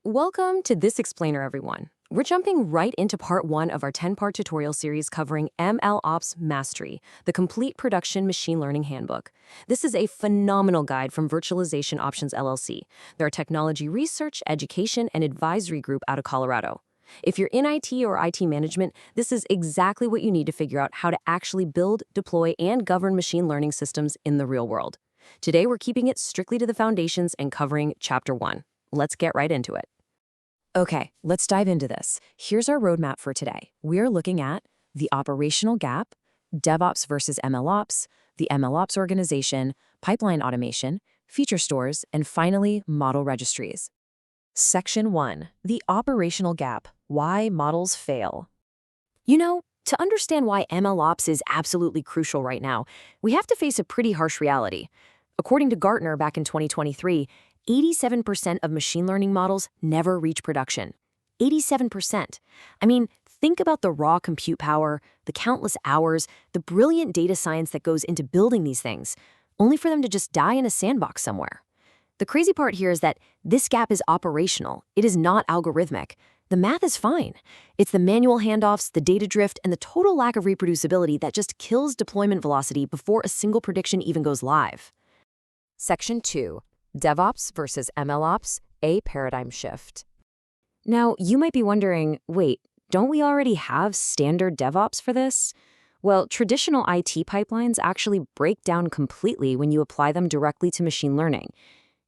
Welcome to this explainer, everyone. We're jumping right into part one of our 10-part tutorial series covering MLOps Mastery, the complete production machine learning handbook. This is a phenomenal guide from Virtualization Options LLC. They're a technology research, education, and advisory group out of Colorado. If you're in IT or IT management, this is exactly what you need to figure out how to actually build, deploy, and govern machine learning systems in the real world. Today, we're keeping it strictly to the foundations and covering Chapter 1. Let's get right into it. Okay, let's dive into this. Here's our roadmap for today. We're looking at the operational gap, DevOps versus MLOps, the MLOps organization, pipeline automation, feature stores, and finally, model registries. Section 1, the operational gap, why models fail. You know, to understand why MLOps is absolutely crucial right now, we have to face a pretty harsh reality. According to Gartner back in 2023, 87% of machine learning models never reach production. 87%. I mean, think about the raw compute power, the countless hours, the brilliant data science that goes into building these things, only for them to just die in a sandbox somewhere. The crazy part here is that this gap is operational. It is not algorithmic. The math is fine. It's the manual handoffs, the data drift, and the total lack of reproducibility that just kills deployment velocity before a single prediction even goes live. Section 2. DevOps versus MLOps, a paradigm shift. Now, you might be wondering, wait, don't we already have standard DevOps for this? Well, traditional IT pipelines actually break down completely when you apply them directly to machine learning.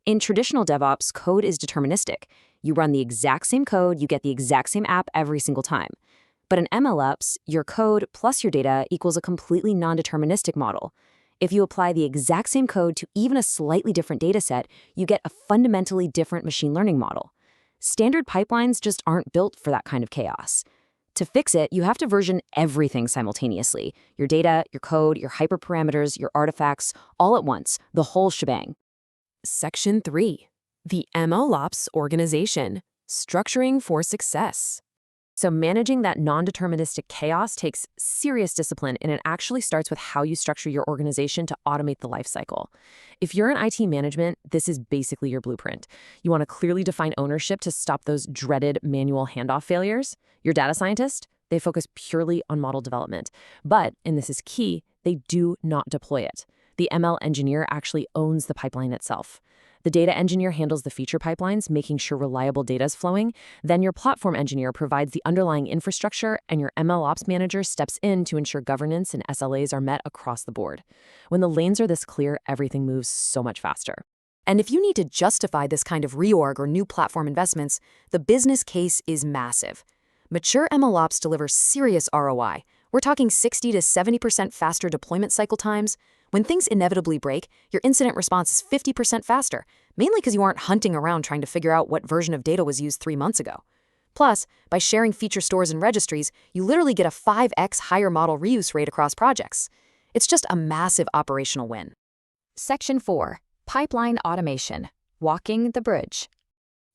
In traditional DevOps, code is deterministic. You run the exact same code, you get the exact same app every single time. But in MLOps, your code plus your data equals a completely non-deterministic model. If you apply the exact same code to even a slightly different dataset, you get a fundamentally different machine learning model. Standard pipelines just aren't built for that kind of chaos. To fix it, you have to version everything simultaneously. Your data, your code, your hyperparameters, your artifacts, all at once, the whole shebang. Section 3. The MLOps organization, structuring for success. So managing that non-deterministic chaos takes serious discipline, and it actually starts with how you structure your organization to automate the lifecycle. If you're in IT management, this is basically your blueprint. You want to clearly define ownership to stop those dreaded manual handoff failures. Your data scientist, they focus purely on model development. But, and this is key, they do not deploy it. The ML engineer actually owns the pipeline itself. The data engineer handles the feature pipelines, making sure reliable data is flowing. Then your platform engineer provides the underlying infrastructure, and your MLOps manager steps in to ensure governance and SLAs are met across the board. When the lanes are this clear, everything moves so much faster. And if you need to justify this kind of reorg or new platform investments, the business case is massive. Mature MLOps delivers serious ROI. We're talking 60 to 70% faster deployment cycle times. When things inevitably break, your incident response is 50% faster, mainly because you aren't hunting around trying to figure out what version of data was used 3 months ago. Plus, by sharing feature stores and registries, you literally get a 5x higher model reuse rate across projects. It's just a massive operational win. Section 4. Pipeline automation, walking the bridge.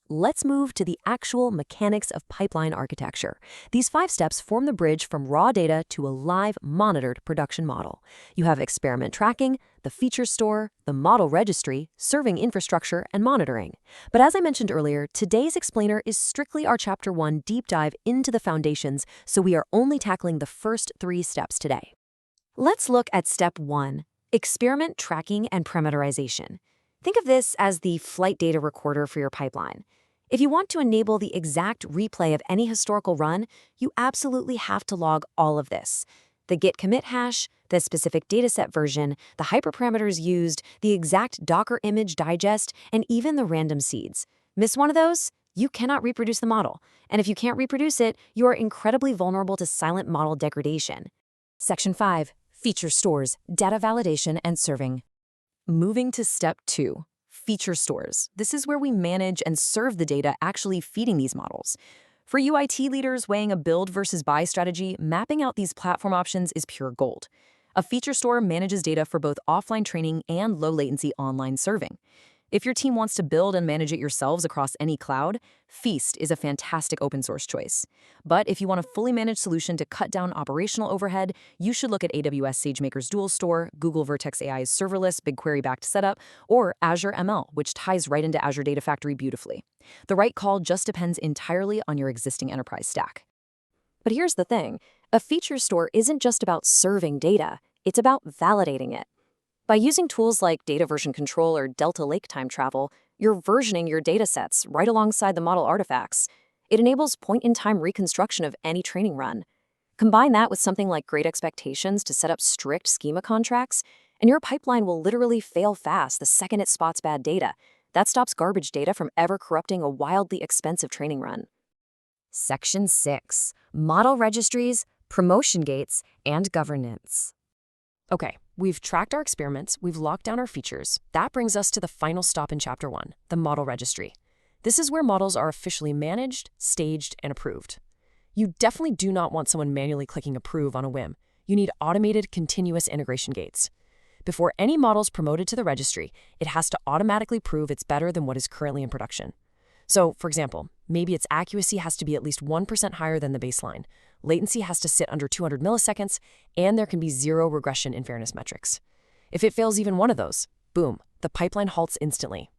Let's move to the actual mechanics of pipeline architecture. These 5 steps form the bridge from raw data to a live, monitored production model. You have experiment tracking, the feature store, the model registry, serving infrastructure, and monitoring. But as I mentioned earlier, today's explainer is strictly our Chapter 1 deep dive into the foundations, so we are only tackling the first 3 steps today. Let's look at Step 1, experiment tracking and parameterization. Think of this as the flight data recorder for your pipeline. If you want to enable the exact replay of any historical run, you absolutely have to log all of this. The git commit hash, the specific dataset version, the hyperparameters used, the exact Docker image digest, and even the random seeds. Miss one of those? You cannot reproduce the model. And if you can't reproduce it, you are incredibly vulnerable to silent model degradation. Section 5. Feature stores, data validation, and serving. Moving to Step 2. Feature stores. This is where we manage and serve the data actually feeding these models. For UIT leaders weighing a build versus buy strategy, mapping out these platform options is pure gold. A feature store manages data for both offline training and low-latency online serving. If your team wants to build and manage it yourselves across any cloud, Feast is a fantastic open source choice. But if you want a fully managed solution to cut down operational overhead, you should look at AWS SageMaker's Dual Store, Google Vertex AI's serverless BigQuery-backed setup, or Azure ML, which ties right into Azure Data Factory beautifully. The right call just depends entirely on your existing enterprise stack. But here's the thing. A feature store isn't just about serving data, it's about validating it. By using tools like data version control or Delta Lake time travel, you're versioning your datasets right alongside the model artifacts. It enables point-in-time reconstruction of any training run. Combine that with something like Great Expectations to set up strict schema contracts, and your pipeline will literally fail fast the second it spots bad data. That stops garbage data from ever corrupting a wildly expensive training run. Section 6. Model registries, promotion gates, and governance. Okay, we've tracked our experiments, we've locked down our features. That brings us to the final stop in Chapter 1, the model registry. This is where models are officially managed, staged, and approved. You definitely do not want someone manually clicking approve on a whim. You need automated, continuous integration gates. Before any model is promoted to the registry, it has to automatically prove it's better than what is currently in production. So, for example, maybe its accuracy has to be at least 1% higher than the baseline. Latency has to sit under 200 milliseconds, and there can be zero regression in fairness metrics. If it fails even one of those, boom, the pipeline halts instantly.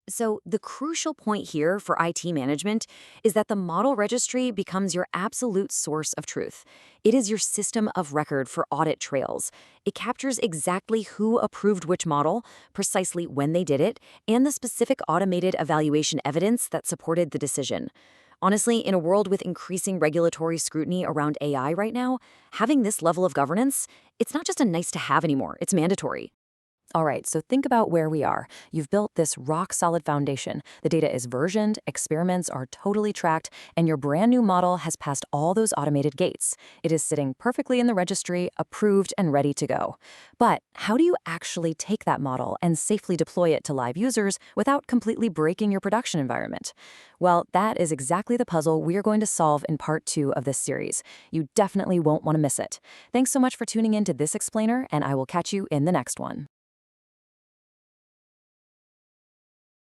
So the crucial point here for IT management is that the model registry becomes your absolute source of truth. It is your system of record for audit trails. It captures exactly who approved which model, precisely when they did it, and the specific automated evaluation evidence that supported the decision. Honestly, in a world with increasing regulatory scrutiny around AI right now, having this level of governance, it's not just a nice to have anymore, it's mandatory. All right, so think about where we are. You've built this rock-solid foundation. The data is versioned, experiments are totally tracked, and your brand new model has passed all those automated gates. It is sitting perfectly in the registry, approved and ready to go. But how do you actually take that model and safely deploy it to live users without completely breaking your production environment? Well, that is exactly the puzzle we're going to solve in part 2 of this series. You definitely won't want to miss it. Thanks so much for tuning in to this explainer, and I will catch you in the next one.